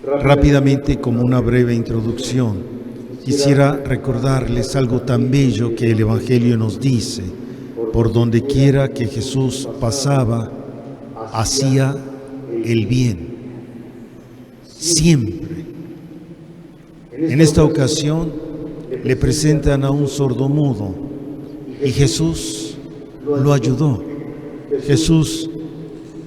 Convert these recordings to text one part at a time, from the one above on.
Rápidamente, como una breve introducción, quisiera recordarles algo tan bello que el Evangelio nos dice. Por donde quiera que Jesús pasaba, hacía el bien. Siempre. En esta ocasión le presentan a un sordomudo y Jesús lo ayudó. Jesús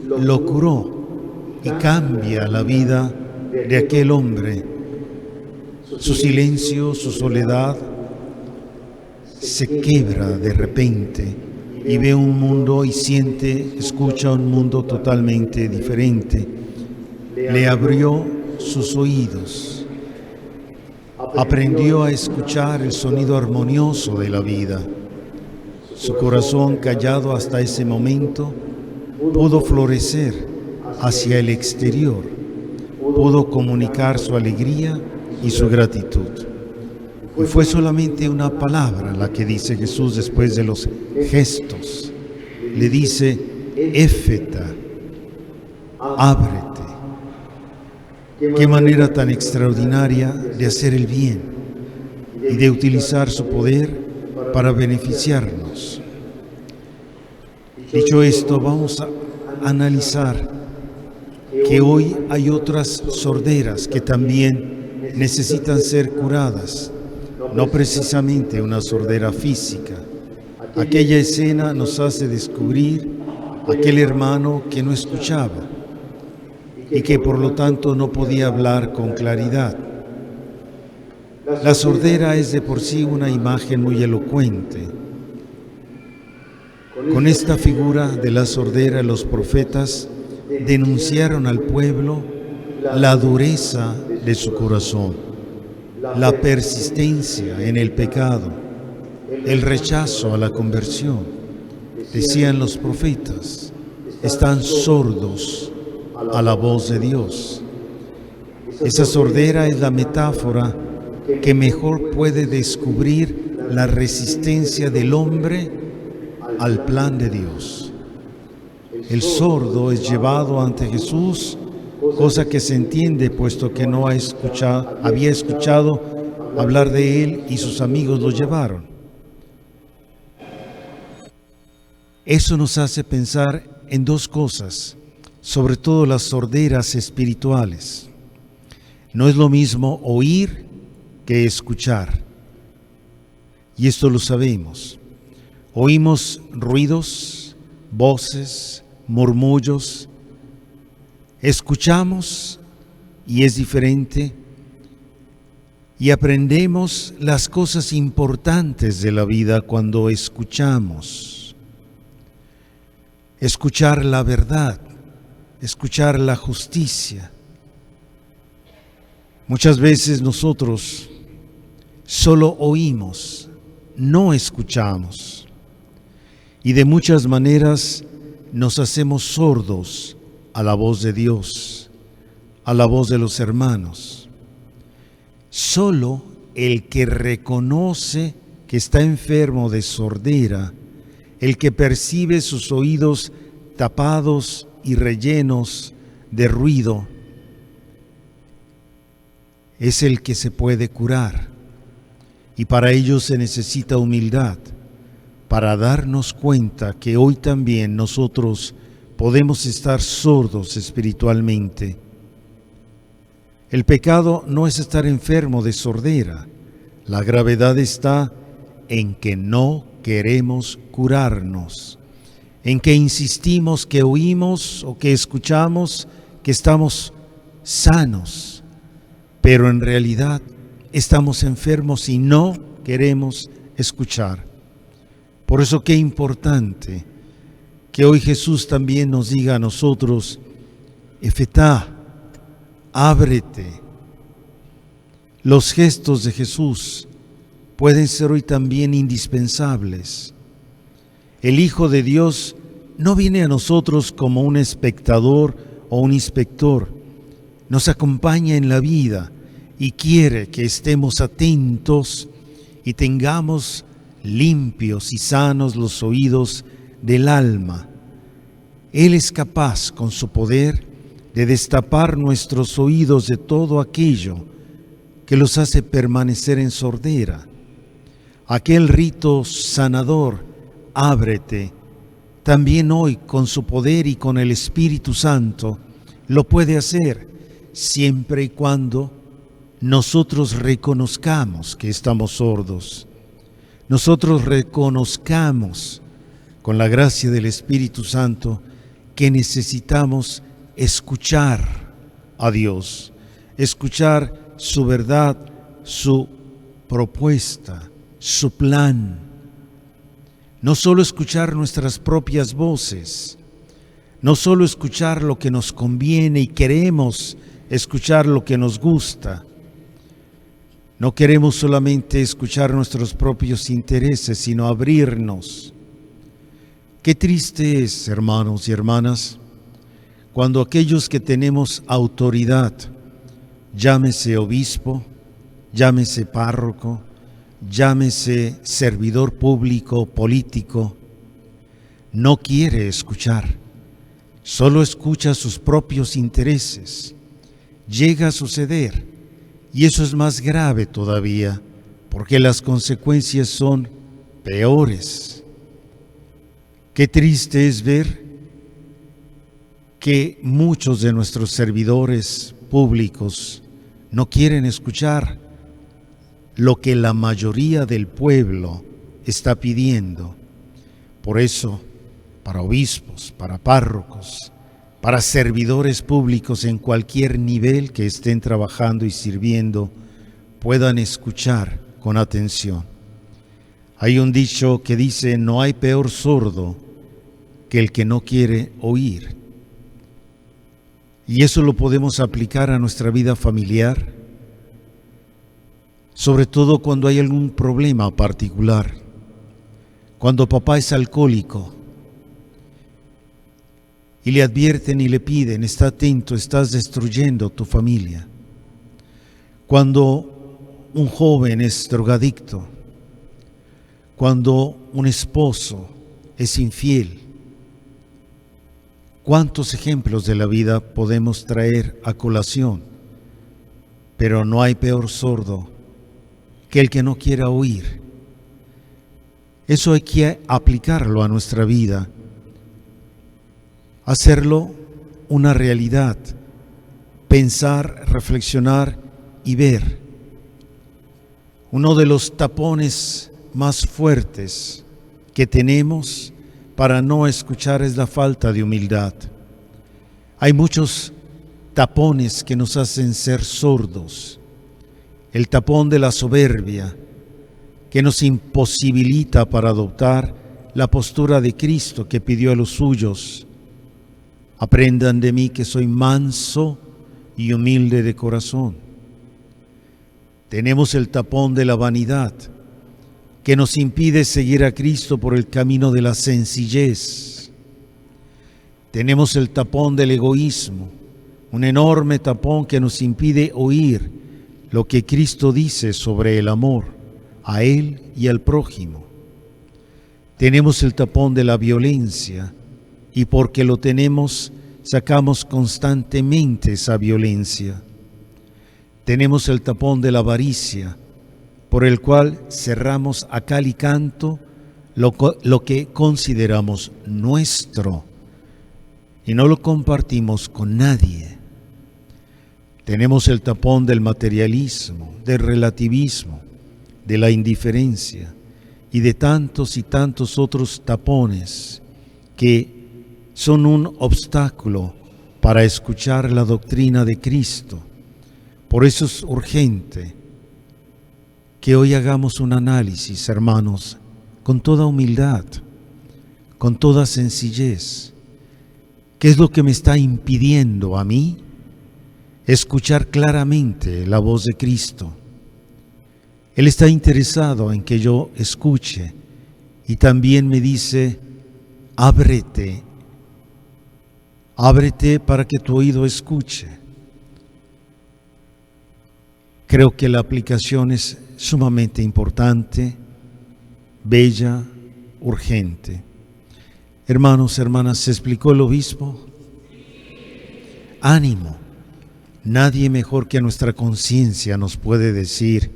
lo curó y cambia la vida de aquel hombre. Su silencio, su soledad se quiebra de repente y ve un mundo y escucha un mundo totalmente diferente. Le abrió sus oídos, aprendió a escuchar el sonido armonioso de la vida. Su corazón, callado hasta ese momento, pudo florecer hacia el exterior, pudo comunicar su alegría y su gratitud. Y fue solamente una palabra la que dice Jesús después de los gestos. Le dice, Éfeta, ábrete. Qué manera tan extraordinaria de hacer el bien y de utilizar su poder para beneficiarnos. Dicho esto, vamos a analizar que hoy hay otras sorderas que también necesitan ser curadas. No precisamente una sordera física. Aquella escena nos hace descubrir aquel hermano que no escuchaba y que por lo tanto no podía hablar con claridad. La sordera es de por sí una imagen muy elocuente. Con esta figura de la sordera, los profetas denunciaron al pueblo la dureza de su corazón, la persistencia en el pecado, el rechazo a la conversión. Decían los profetas, están sordos a la voz de Dios. Esa sordera es la metáfora que mejor puede descubrir la resistencia del hombre al plan de Dios. El sordo es llevado ante Jesús, cosa que se entiende puesto que no había escuchado hablar de él y sus amigos lo llevaron. Eso nos hace pensar en dos cosas, sobre todo las sorderas espirituales. No es lo mismo oír que escuchar. Y esto lo sabemos. Oímos ruidos, voces, murmullos. Escuchamos y es diferente. Y aprendemos las cosas importantes de la vida cuando escuchamos. Escuchar la verdad, escuchar la justicia. Muchas veces nosotros solo oímos, no escuchamos. Y de muchas maneras nos hacemos sordos a la voz de Dios, a la voz de los hermanos. Solo el que reconoce que está enfermo de sordera, el que percibe sus oídos tapados y rellenos de ruido, es el que se puede curar. Y para ello se necesita humildad, para darnos cuenta que hoy también nosotros podemos estar sordos espiritualmente. El pecado no es estar enfermo de sordera. La gravedad está en que no queremos curarnos, en que insistimos que oímos o que escuchamos que estamos sanos, pero en realidad estamos enfermos y no queremos escuchar. Por eso qué importante que hoy Jesús también nos diga a nosotros, Efetá, ábrete. Los gestos de Jesús pueden ser hoy también indispensables. El Hijo de Dios no viene a nosotros como un espectador o un inspector. Nos acompaña en la vida y quiere que estemos atentos y tengamos limpios y sanos los oídos del alma. Él es capaz, con su poder, de destapar nuestros oídos de todo aquello que los hace permanecer en sordera. Aquel rito sanador, ábrete, también hoy con su poder y con el Espíritu Santo lo puede hacer, siempre y cuando nosotros reconozcamos que estamos sordos. Nosotros reconozcamos con la gracia del Espíritu Santo que necesitamos escuchar a Dios, escuchar su verdad, su propuesta, su plan. No solo escuchar nuestras propias voces, no solo escuchar lo que nos conviene y queremos escuchar lo que nos gusta. No queremos solamente escuchar nuestros propios intereses, sino abrirnos. Qué triste es, hermanos y hermanas, cuando aquellos que tenemos autoridad, llámese obispo, llámese párroco, llámese servidor público, político, no quiere escuchar, solo escucha sus propios intereses. Llega a suceder, y eso es más grave todavía, porque las consecuencias son peores. Qué triste es ver que muchos de nuestros servidores públicos no quieren escuchar lo que la mayoría del pueblo está pidiendo. Por eso, para obispos, para párrocos, para servidores públicos en cualquier nivel que estén trabajando y sirviendo, puedan escuchar con atención. Hay un dicho que dice: no hay peor sordo que el que no quiere oír. Y eso lo podemos aplicar a nuestra vida familiar, sobre todo cuando hay algún problema particular. Cuando papá es alcohólico y le advierten y le piden: está atento, estás destruyendo tu familia. Cuando un joven es drogadicto, cuando un esposo es infiel. ¿Cuántos ejemplos de la vida podemos traer a colación? Pero no hay peor sordo que el que no quiera oír. Eso hay que aplicarlo a nuestra vida, hacerlo una realidad, pensar, reflexionar y ver. Uno de los tapones más fuertes que tenemos para no escuchar es la falta de humildad. Hay muchos tapones que nos hacen ser sordos. El tapón de la soberbia, que nos imposibilita para adoptar la postura de Cristo que pidió a los suyos: aprendan de mí que soy manso y humilde de corazón. Tenemos el tapón de la vanidad, que nos impide seguir a Cristo por el camino de la sencillez. Tenemos el tapón del egoísmo, un enorme tapón que nos impide oír lo que Cristo dice sobre el amor a Él y al prójimo. Tenemos el tapón de la violencia, y porque lo tenemos, sacamos constantemente esa violencia. Tenemos el tapón de la avaricia, por el cual cerramos a cal y canto lo que consideramos nuestro y no lo compartimos con nadie. Tenemos el tapón del materialismo, del relativismo, de la indiferencia y de tantos y tantos otros tapones que son un obstáculo para escuchar la doctrina de Cristo. Por eso es urgente que hoy hagamos un análisis, hermanos, con toda humildad, con toda sencillez. ¿Qué es lo que me está impidiendo a mí escuchar claramente la voz de Cristo? Él está interesado en que yo escuche y también me dice: ábrete, ábrete para que tu oído escuche. Creo que la aplicación es sumamente importante, bella, urgente. Hermanos, hermanas, ¿se explicó el obispo? ánimo. Nadie mejor que a nuestra conciencia nos puede decir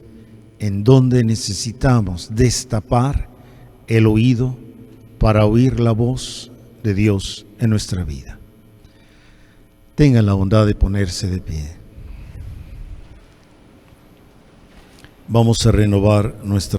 en dónde necesitamos destapar el oído para oír la voz de Dios en nuestra vida. Tengan la bondad de ponerse de pie. Vamos a renovar nuestra